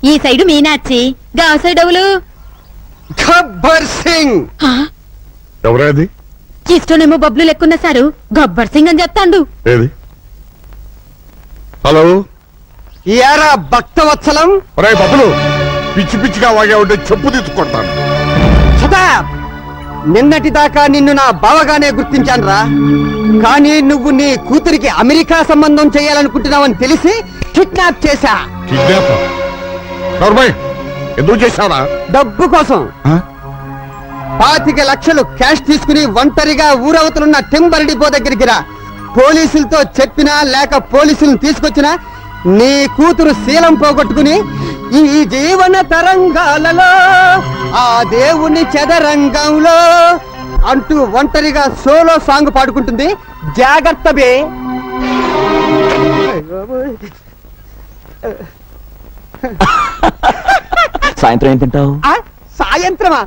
ఈ సైడు మీనాచి గా సైడ్ ఎవలు గబ్బర్ సింగ్. ఎవరది? ఇష్టనేమో బబ్లు లెక్కున్న సారు గబ్బర్ సింగ్ అని చెప్తాండు. ఏది? హలో, యారా భక్తవత్సలం. ఒరే బబ్బులు, పిచ్చి పిచ్చిగా వాగా ఉంటే చెప్పు తీసుకొడతాను. సదా నిన్నటి దాకా నిన్ను నా బావగానే గుర్తించాను రా. కానీ నువ్వు నీ కూతురికి అమెరికా సంబంధం చేయాలనుకుంటున్నావని తెలిసి కిడ్నాప్ చేశా. కిడ్నాప్? నర్మయ్, ఎందుకు చేశావా? డబ్బు కోసం 25 లక్షలు క్యాష్ తీసుకుని ఒంటరిగా ఊరవతలున్న టెంబర్ డిపో దగ్గరికి రా. పోలీసులతో చెప్పినా లేక పోలీసులను తీసుకొచ్చినా నీ కూతురు శీలం పోగొట్టుకుని ఈ జీవన తరంగాలలో ఆ దేవుని చదరంగంలో అంటూ ఒంటరిగా సోలో సాంగ్ పాడుకుంటుంది. జాగ్రత్త బే. సాయంత్రం ఏం తింటావు? సాయంత్రమా?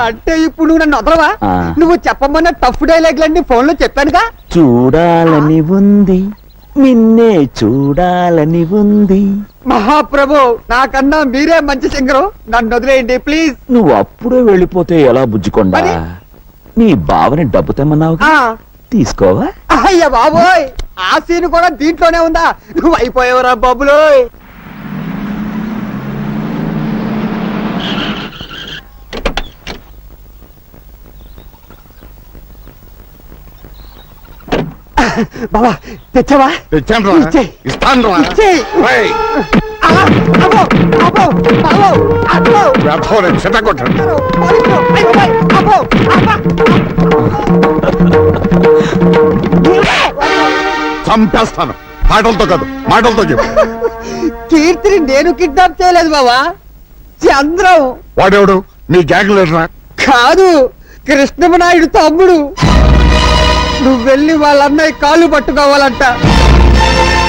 అంటే ఇప్పుడు నువ్వు నన్ను వదలవా? నువ్వు చెప్పమన్న టఫ్ డైలాగ్లన్నీ ఫోన్ లో చెప్పానుగా. చూడాలని ఉంది, నిన్నే చూడాలని ఉంది. మహాప్రభు, నాకన్నా మీరే మంచి సింగరు, నన్ను వదిలేయండి ప్లీజ్. నువ్వు అప్పుడే వెళ్ళిపోతే ఎలా బుజ్జికొండా? నీ బావని డబ్బు తెమ్మన్నావు, తీసుకోవా? అయ్య బాబోయ్, ఆ సీన్ కూడా దీంట్లోనే ఉందా? నువ్వు అయిపోయావురా బాబులోయ్. బాబా తెచ్చావా? తెచ్చాను రా, ఇస్తాను రా. రేయ్, వేధవని చితగొట్టండి. చంపేస్తాను. మాటలతో కాదు, మాటలతో చెప్పు. కీర్తిని నేను కిడ్నాప్ చేయలేదు బాబా, చంద్రం. వాడెవడు? మీ గ్యాంగ్ లీడరా? కాదు, కృష్ణమనాయుడు తమ్ముడు. నువ్వు వెళ్ళి వాళ్ళ అన్నయ్య కాళ్ళు పట్టుకోవాలంట.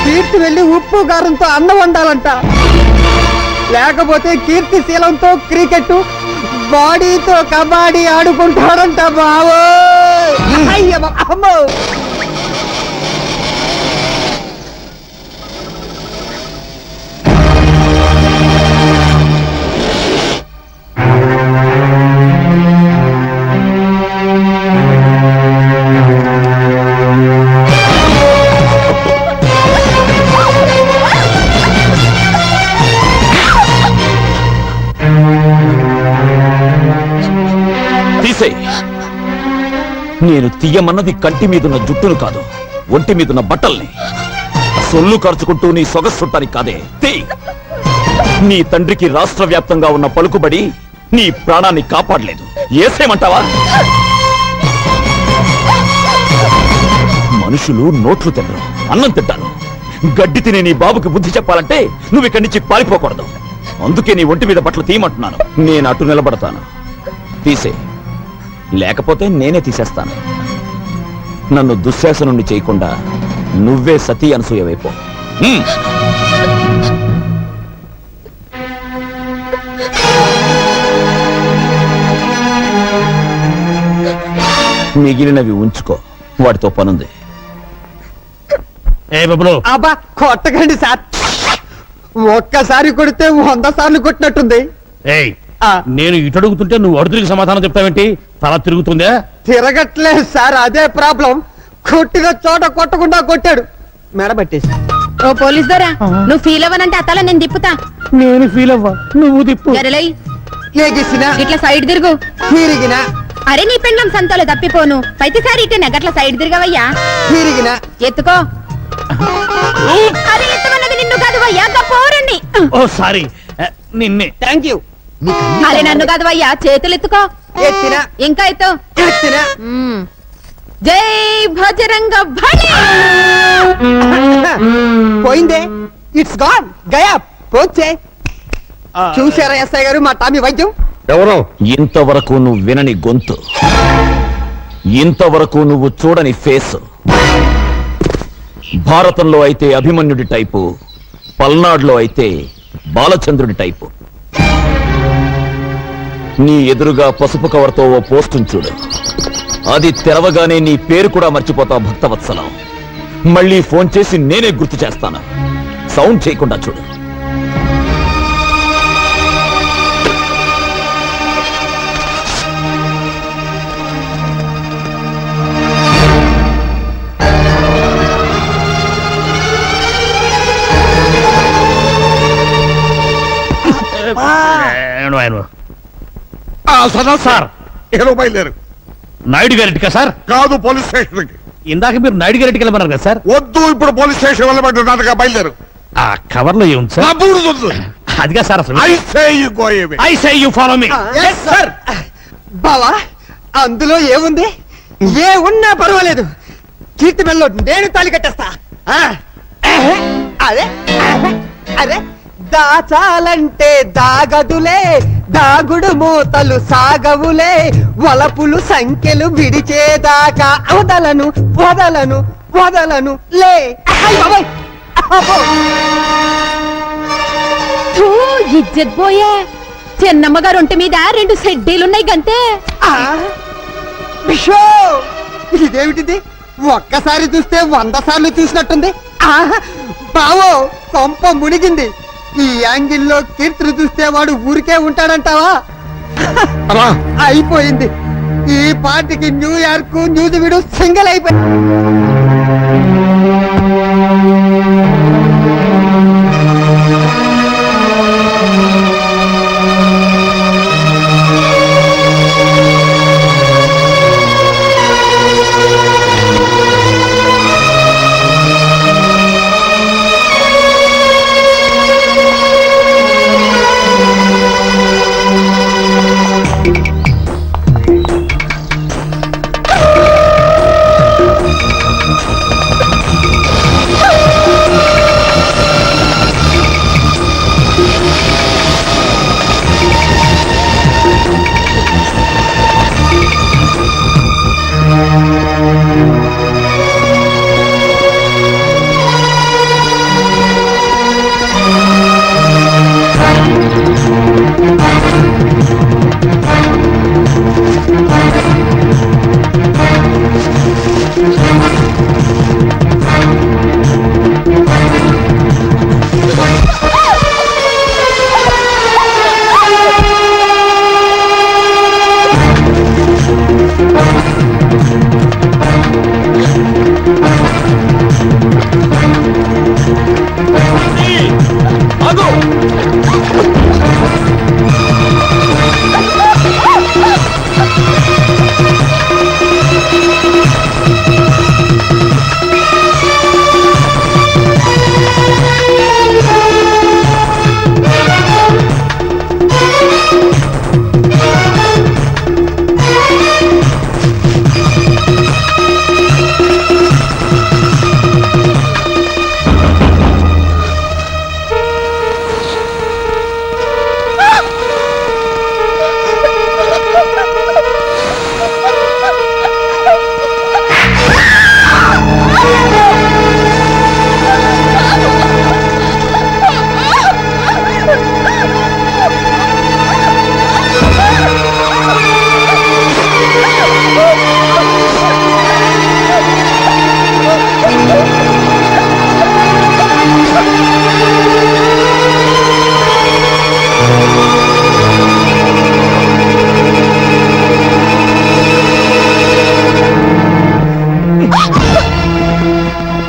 కీర్తి వెళ్ళి ఉప్పు కారంతో అన్నం వండాలంట. లేకపోతే కీర్తి శీలంతో క్రికెట్, బాడీతో కబడ్డీ ఆడుకుంటాడంట బావో. అమ్మో, నేను తీయమన్నది కంటి మీదున్న జుట్టును కాదు, ఒంటి మీదున్న బట్టల్ని. సొల్లు ఖర్చుకుంటూ నీ సొగసుట్టానికి కాదే. నీ తండ్రికి రాష్ట్ర వ్యాప్తంగా ఉన్న పలుకుబడి నీ ప్రాణాన్ని కాపాడలేదు. ఏసేమంటావా? మనుషులు నోట్లు తినరు, అన్నం తింటారు. గడ్డి తినే నీ బాబుకి బుద్ధి చెప్పాలంటే నువ్వు ఇక్కడి నుంచి పారిపోకూడదు. అందుకే నీ ఒంటి మీద బట్టలు తీయమంటున్నాను. నేను అటు నిలబడతాను, తీసే. లేకపోతే నేనే తీసేస్తాను. నన్ను దుశ్శాసనుణ్ణి చేయకుండా నువ్వే సతీ అనసూయవైపో. మిగిలినవి ఉంచుకో, వాటితో పనుంది. అబ్బా కొట్టకండి సార్, ఒక్కసారి కొడితే 100 సార్లు కొట్టినట్టుంది. నేను ఇటు అడుగుతుంటే నువ్వు అడుగురికి సమాధానం చెప్తావేంటి? తల తిరుగుతుందా? తిరగట్లేదు సార్, అదే ప్రాబ్లం. కొట్టిన చోట కొట్టకుండా కొట్టాడు, మెడబట్టేసి. ఓ పోలీస్ దొరా, నువ్వు ఫీల్ అవ్వనంటే అతల నేను తిప్పుతా. నేను ఫీల్ అవ్వా, నువ్వు తిప్పు. గరలై లేగిసిన ఇట్లా సైడ్ తిరుగు. తిరిగిన. అరే నీ పెండ్లం సంతోలో తప్పిపోను. ప్రతిసారి ఇటే నగట్ల సైడ్ తిరగవయ్యా. తిరిగిన. ఎత్తుకో. అరే ఎత్తమన్నది నిన్ను కాదు వయ్యా, పోరండి. ఓ సారీ, నిన్నే. Thank you. అరే నన్ను కాదు వయ్యా, చేతులు ఎత్తుకో. ఎత్తిన. ఇంకా ఎత్తు. ఎత్తిన. జై భజరంగ బలి. పోయిందే, ఇట్స్ గాన్, గయా పోచే. చూసారా ఎస్ఐ గారు మా టామీ వైద్యం? ఎవరు? ఇంతవరకు నువ్వు వినని గొంతు, ఇంతవరకు నువ్వు చూడని ఫేస్. భారతంలో అయితే అభిమన్యుడి టైపు, పల్నాడులో అయితే బాలచంద్రుడి టైపు. నీ ఎదురుగా పసుపు కవర్తో ఓ పోస్టును చూడు. అది తెరవగానే నీ పేరు కూడా మర్చిపోతావు భక్తవత్సలం. మళ్ళీ ఫోన్ చేసి నేనే గుర్తు చేస్తాను. సౌండ్ చేయకుండా చూడు. సార్ ఏదో బయలుదేరు. నాయుడు గారింటికా సార్? కాదు, పోలీస్ స్టేషన్ కి. ఇందాక మీరు నాయుడు గారింటికి వెళ్ళమన్నారు కదా సార్? వద్దు, ఇప్పుడు పోలీస్ స్టేషన్ వెళ్ళబెట్టున్నట్టుగా బయలుదేరు. ఆ కవర్ లో ఏముంది సార్? నా బూడిద వద్దు. అదిగా సార్ అసలు. I say you go away. I say you follow me. Sir బావా, అందులో ఏముంది? ఏ ఉన్నా పర్వాలేదు, కీర్తి మెల్లో నేను తాళి కట్టేస్తా. అదే అదే దాచాలంటే దాగదులే, దాగుడు మూతలు సాగవులే, వలపులు సంఖ్యలు విడిచేదాకా వదలను వదలను వదలను లే. ఇజ్జత్ పోయే చిన్నమ్మ గారు ఒంటి మీద 2 సెడ్డీలున్నాయి గంతే. విషో, ఇదేమిటిది? ఒక్కసారి చూస్తే 100 సార్లు చూసినట్టుంది. బావో, కొంప మునిగింది. ఈ యాంగిల్లో కీర్తిని చూస్తే వాడు ఊరికే ఉంటాడంటావా? అయిపోయింది. ఈ పార్టీకి న్యూయార్క్ న్యూజివీడు సింగిల్ అయిపోయింది.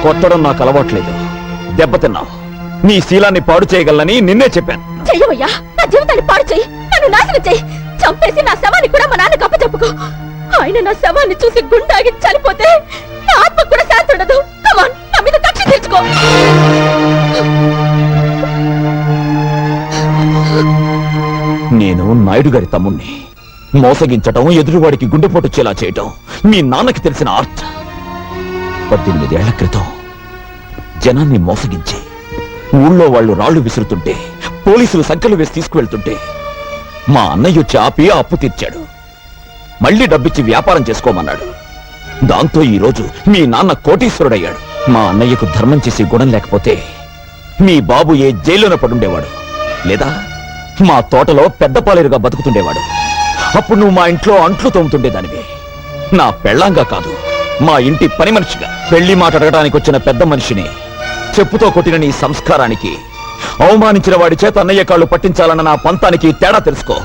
కొట్టడం నాకు అలవాట్లేదు. దెబ్బతిన్నావు. నీ శీలాన్ని పాడు చేయగలనని నిన్నే చెప్పాను. చెయ్యవయ్యా, నా జీవితాన్ని పాడు చెయ్యి, నన్ను నాశనం చెయ్యి, చంపేసి నా శవాన్ని కూడా మా నాన్నకు అప్పచెప్పుకో. ఆయన నా శవాన్ని చూసి గుండాగి చనిపోతే నా ఆత్మ కూడా శాంతి ఉండదు. కమాన్, నా మీద కక్ష తీర్చుకో. నేను నాయుడు గారి తమ్ముణ్ణి. మోసగించటం, ఎదురువాడికి గుండెపోటు చేలా చేయటం మీ నాన్నకి తెలిసిన ఆర్ట్. 18 ఏళ్ల క్రితం జనాన్ని మోసగించి ఊళ్ళో వాళ్ళు రాళ్లు విసురుతుంటే, పోలీసులు సంఖ్యలు వేసి తీసుకువెళ్తుంటే మా అన్నయ్య వచ్చి ఆపి అప్పు తీర్చాడు. మళ్ళీ డబ్బిచ్చి వ్యాపారం చేసుకోమన్నాడు. దాంతో ఈ రోజు మీ నాన్న కోటీశ్వరుడయ్యాడు. మా అన్నయ్యకు ధర్మం చేసే గుణం లేకపోతే మీ బాబు ఏ జైల్లోనే పడుండేవాడు, లేదా మా తోటలో పెద్ద పాలేరుగా బతుకుతుండేవాడు. అప్పుడు నువ్వు మా ఇంట్లో అంట్లు తోముతుండేదానివి. నా పెళ్ళాంగా కాదు, మా ఇంటి పని మనిషిగా. పెళ్లి మాట అడగడానికి వచ్చిన పెద్ద మనిషిని చెప్పుతో కొట్టిన నీ సంస్కారానికి, అవమానించిన వాడి చేత అన్నయ్య కాళ్ళు పట్టించాలన్న నా పంతానికి తేడా తెలుసుకో.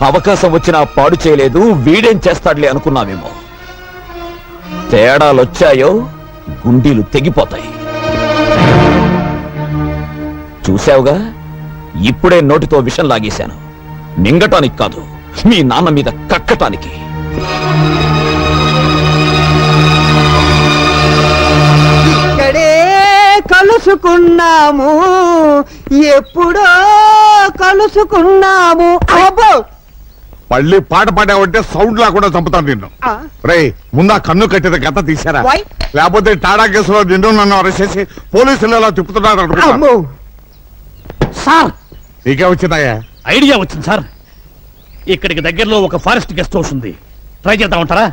అవకాశం వచ్చినా పాడు చేయలేదు, వీడేం చేస్తాడులే అనుకున్నావేమో. తేడాలొచ్చాయో గుండీలు తెగిపోతాయి. చూశావుగా, ఇప్పుడే నోటితో విషం లాగేశాను. మింగటానికి కాదు, మీ నాన్న మీద కక్కటానికి. ఇక్కడే కలుసుకున్నాము, ఎప్పుడో కలుసుకున్నాము. అబ్బో! మళ్ళీ పాట పాడావంటే సౌండ్ లేకుండా చంపుతాను నిన్ను. ఆ, రేయ్, ముందా కన్ను కట్టిన గత తీశారా? Why? లేకపోతే టాడా కేసులో నిన్ను నన్ను అరెస్ట్ చేసి పోలీసులు ఎలా తిప్పుతున్నారు అనుకుంటా. అమ్మో! సార్ నీకే వచ్చిందాయా? ఐడియా వచ్చింది సార్. ఇక్కడికి దగ్గరలో ఒక ఫారెస్ట్ గెస్ట్ హౌస్ ఉంది, ట్రై చేద్దామంటారా?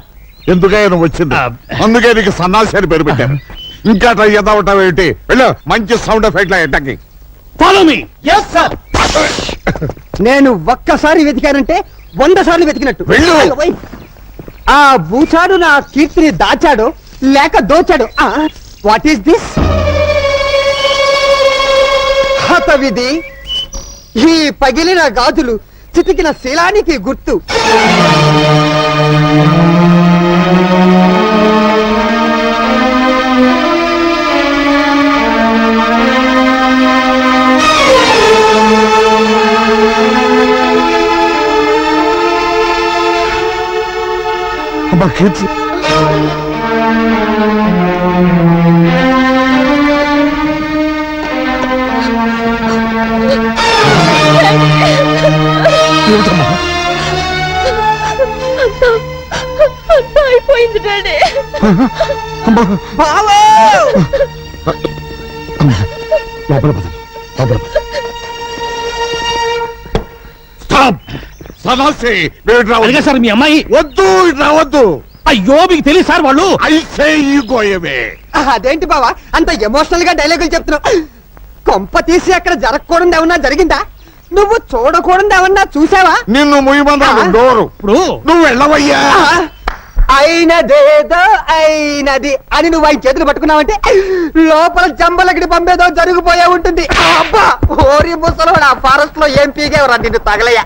ఎందుకే నువ్వు వచ్చింది? అందుకే నీకు సన్నాసి అని పేరు పెట్టారు. ఇంకా ట్రై చేద్దాం ఉంటావు ఏంటి? వెళ్ళు, మంచి సౌండ్ ఎఫెక్ట్ అటాకి. Follow me. నేను ఒక్కసారి వెతికానంటే 100 సార్లు వెతికినట్టు. వెళ్ళు. ఓయ్. ఆ బూచాడు నా కీర్తిని దాచాడు లేక దోచాడు. What is this? హతవిధి, ఈ పగిలిన గాజులు చితికిన శీలానికి గుర్తు. అమ్మా కీర్తి, ఏమిటమ్మా? అంతా అయిపోయింది డాడీ. అమ్మా, బావో! లోపల పద, లోపల పద. స్టాప్! సన్నాసి, మీరు ఇటు అలాగే రావద్దు. సార్, మీ అమ్మాయి. వద్దు, ఇటు రావద్దు. అయ్యో, మీకు తెలియదు సార్ వాళ్ళు. ఐసే ఈ గోయమే. అదేంటి బావా అంత ఎమోషనల్ గా డైలాగులు చెప్తున్నావు? కొంప తీసి అక్కడ జరగకూడదు ఏమన్నా జరిగిందా? నువ్వు చూడకూడదు ఏమన్నా చూసావా? నిన్ను ముయ్యమన్నాను డోరు. ఇప్పుడు నువ్వు వెళ్ళవయ్యా. అయినదేదో అయినది అని నువ్వు ఆయన చేతులు పట్టుకున్నావంటే లోపల జంబలగిడి పంపేదో జరిగిపోయే ఉంటుంది. అబ్బా! ఓరి ముసలోడా, ఫారెస్ట్ లో ఏం పీగేవరా నిన్ను తగలయ్యా.